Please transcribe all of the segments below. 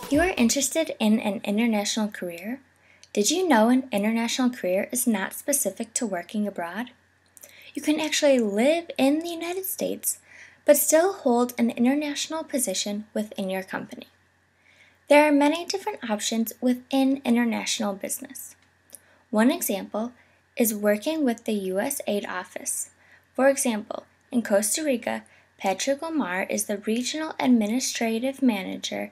You are interested in an international career? Did you know an international career is not specific to working abroad? You can actually live in the United States, but still hold an international position within your company. There are many different options within international business. One example is working with the U.S. Aid Office. For example, in Costa Rica, Patrick Omar is the Regional Administrative Manager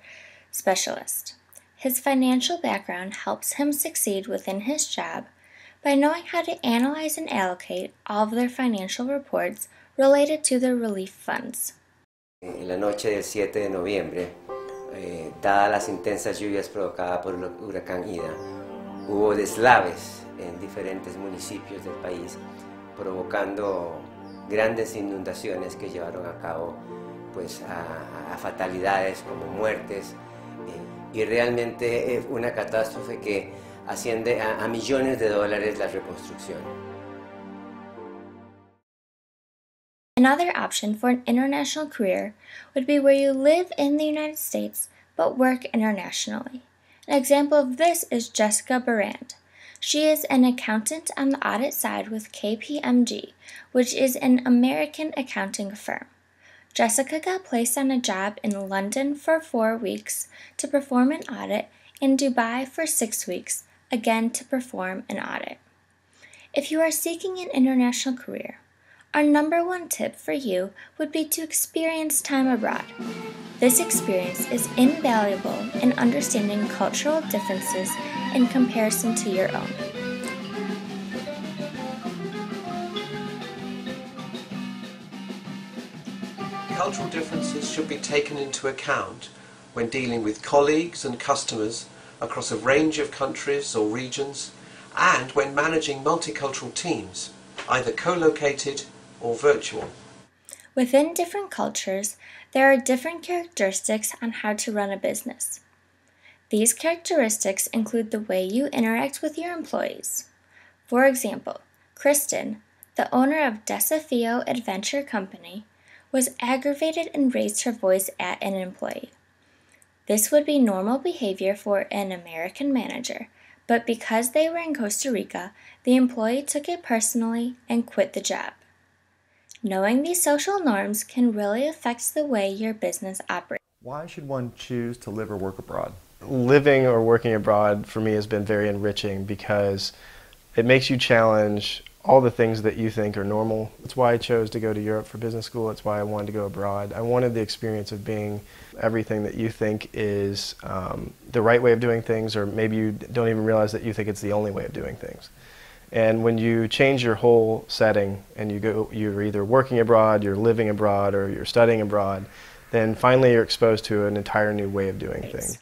Specialist. His financial background helps him succeed within his job by knowing how to analyze and allocate all of their financial reports related to the relief funds. En la noche del 7 de noviembre, dadas las intensas lluvias provocadas por el huracán Ida, hubo deslaves en diferentes municipios del país, provocando grandes inundaciones que llevaron a cabo pues, a fatalidades como muertes, y realmente es una catástrofe que asciende a millones de dólares la reconstrucción. Another option for an international career would be where you live in the United States but work internationally. An example of this is Jessica Barand. She is an accountant on the audit side with KPMG, which is an American accounting firm. Jessica got placed on a job in London for 4 weeks to perform an audit and Dubai for 6 weeks, again to perform an audit. If you are seeking an international career, our number one tip for you would be to experience time abroad. This experience is invaluable in understanding cultural differences in comparison to your own. Cultural differences should be taken into account when dealing with colleagues and customers across a range of countries or regions, and when managing multicultural teams, either co-located or virtual. Within different cultures, there are different characteristics on how to run a business. These characteristics include the way you interact with your employees. For example, Kristen, the owner of Desafio Adventure Company, was aggravated and raised her voice at an employee. This would be normal behavior for an American manager, but because they were in Costa Rica, the employee took it personally and quit the job. Knowing these social norms can really affect the way your business operates. Why should one choose to live or work abroad? Living or working abroad for me has been very enriching because it makes you challenge all the things that you think are normal. That's why I chose to go to Europe for business school. That's why I wanted to go abroad. I wanted the experience of being everything that you think is the right way of doing things, or maybe you don't even realize that you think it's the only way of doing things. And when you change your whole setting and you're either working abroad, you're living abroad, or you're studying abroad, then finally you're exposed to an entire new way of doing things.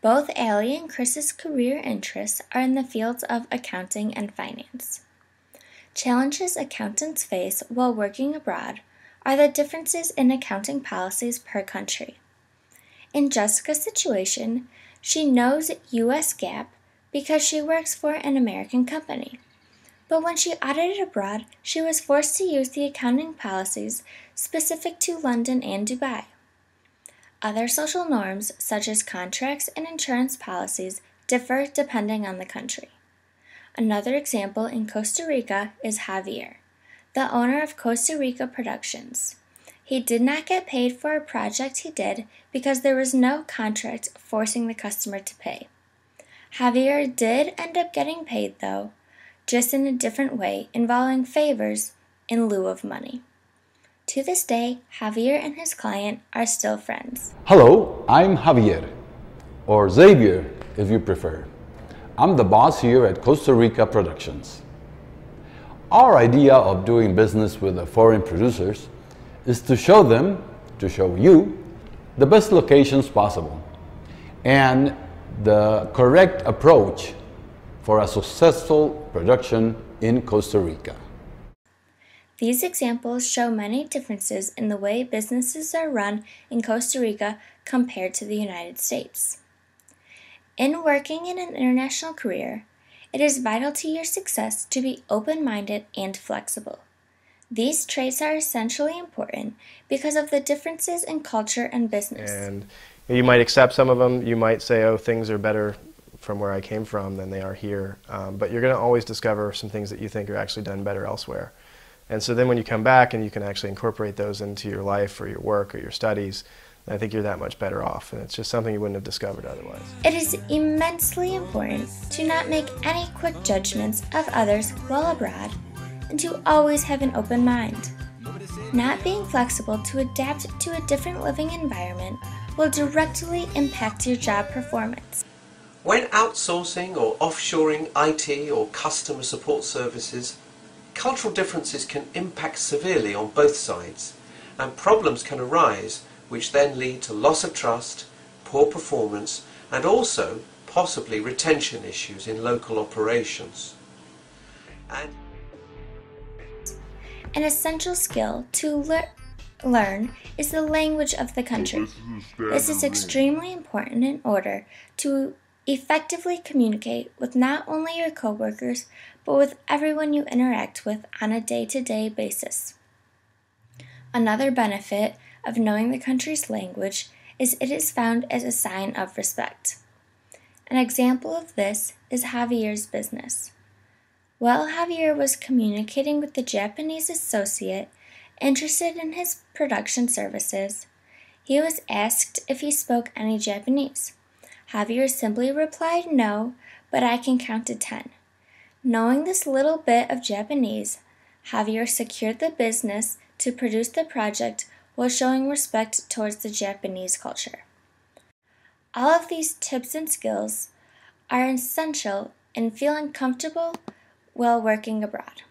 Both Allie and Chris's career interests are in the fields of accounting and finance. Challenges accountants face while working abroad are the differences in accounting policies per country. In Jessica's situation, she knows U.S. GAAP because she works for an American company. But when she audited abroad, she was forced to use the accounting policies specific to London and Dubai. Other social norms, such as contracts and insurance policies, differ depending on the country. Another example in Costa Rica is Javier, the owner of Costa Rica Productions. He did not get paid for a project he did because there was no contract forcing the customer to pay. Javier did end up getting paid though, just in a different way involving favors in lieu of money. To this day, Javier and his client are still friends. Hello, I'm Javier, or Xavier if you prefer. I'm the boss here at Costa Rica Productions. Our idea of doing business with the foreign producers is to show you, the best locations possible and the correct approach for a successful production in Costa Rica. These examples show many differences in the way businesses are run in Costa Rica compared to the United States. In working in an international career, it is vital to your success to be open-minded and flexible. These traits are essentially important because of the differences in culture and business. And You might accept some of them. You might say, oh, things are better from where I came from than they are here. But you're going to always discover some things that you think are actually done better elsewhere. And so then when you come back and you can actually incorporate those into your life or your work or your studies, I think you're that much better off. And it's just something you wouldn't have discovered otherwise. It is immensely important to not make any quick judgments of others while abroad and to always have an open mind. Not being flexible to adapt to a different living environment will directly impact your job performance. When outsourcing or offshoring IT or customer support services, cultural differences can impact severely on both sides, and problems can arise which then lead to loss of trust, poor performance, and also possibly retention issues in local operations. And an essential skill to learn is the language of the country. This is extremely important in order to effectively communicate with not only your coworkers, but with everyone you interact with on a day-to-day basis. Another benefit of knowing the country's language is it is found as a sign of respect. An example of this is Javier's business. While Javier was communicating with the Japanese associate interested in his production services, he was asked if he spoke any Japanese. Javier simply replied, "No, but I can count to 10. Knowing this little bit of Japanese, Javier secured the business to produce the project while showing respect towards the Japanese culture. All of these tips and skills are essential in feeling comfortable while working abroad.